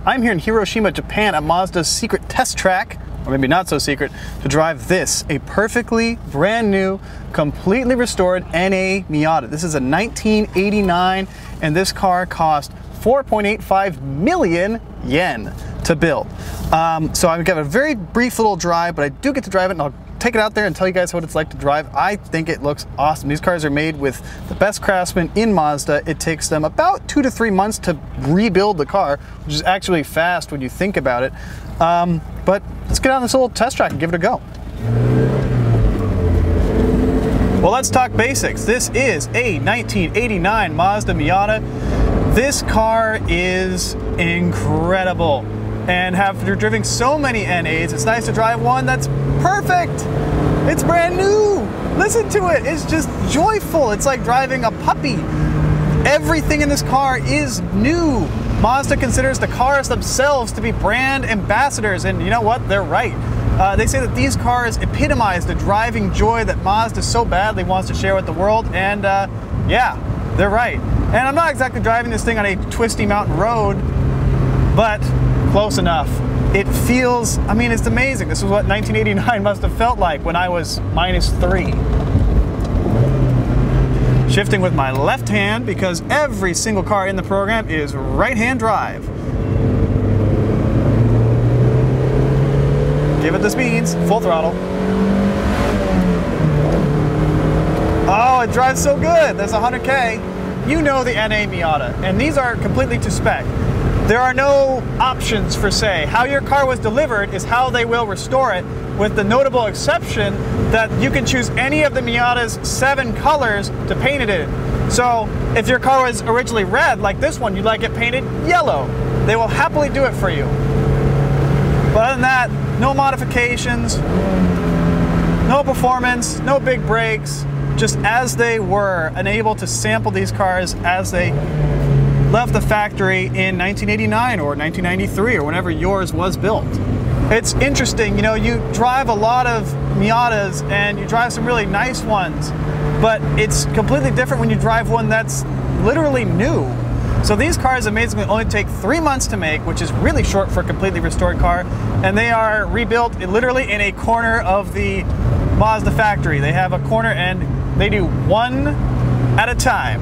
I'm here in Hiroshima, Japan at Mazda's secret test track, or maybe not so secret, to drive this, a perfectly brand new, completely restored NA Miata. This is a 1989, and this car cost 4.85 million yen to build. So I've got a very brief little drive, but I do get to drive it, and I'll take it out there and tell you guys what it's like to drive. I think it looks awesome. These cars are made with the best craftsmen in Mazda. It takes them about 2 to 3 months to rebuild the car, which is actually fast when you think about it. But let's get on this little test track and give it a go. Well, let's talk basics. This is a 1989 Mazda Miata. This car is incredible. And after driving so many NAs, it's nice to drive one that's perfect. It's brand new. Listen to it. It's just joyful. It's like driving a puppy. Everything in this car is new. Mazda considers the cars themselves to be brand ambassadors, and you know what? They're right. They say that these cars epitomize the driving joy that Mazda so badly wants to share with the world, and yeah, they're right. And I'm not exactly driving this thing on a twisty mountain road, but close enough. It feels, I mean, it's amazing. This is what 1989 must have felt like when I was -3. Shifting with my left hand because every single car in the program is right-hand drive. Give it the speeds, full throttle. Oh, it drives so good. There's 100K. You know the NA Miata, and these are completely to spec. There are no options for say. How your car was delivered is how they will restore it, with the notable exception that you can choose any of the Miata's 7 colors to paint it in. So if your car was originally red, like this one, you'd like it painted yellow. They will happily do it for you. But other than that, no modifications, no performance, no big brakes, just as they were, and able to sample these cars as they left the factory in 1989 or 1993 or whenever yours was built. It's interesting, you know, you drive a lot of Miatas and you drive some really nice ones, but it's completely different when you drive one that's literally new. So these cars amazingly only take 3 months to make, which is really short for a completely restored car, and they are rebuilt literally in a corner of the Mazda factory. They have a corner and they do one at a time.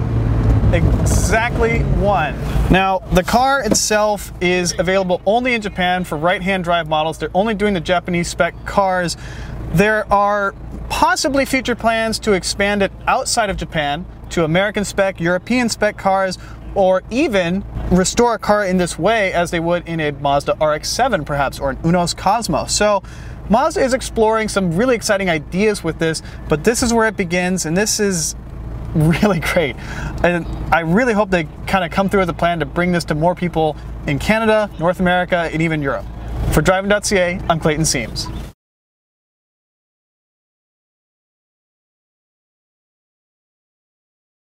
Exactly one. Now, the car itself is available only in Japan for right-hand drive models. They're only doing the Japanese spec cars. There are possibly future plans to expand it outside of Japan to American spec, European spec cars, or even restore a car in this way as they would in a Mazda RX-7 perhaps, or an Unos Cosmo. So Mazda is exploring some really exciting ideas with this, but this is where it begins, and this is really great. And I really hope they kind of come through with a plan to bring this to more people in Canada, North America, and even Europe. For Driving.ca, I'm Clayton Seams.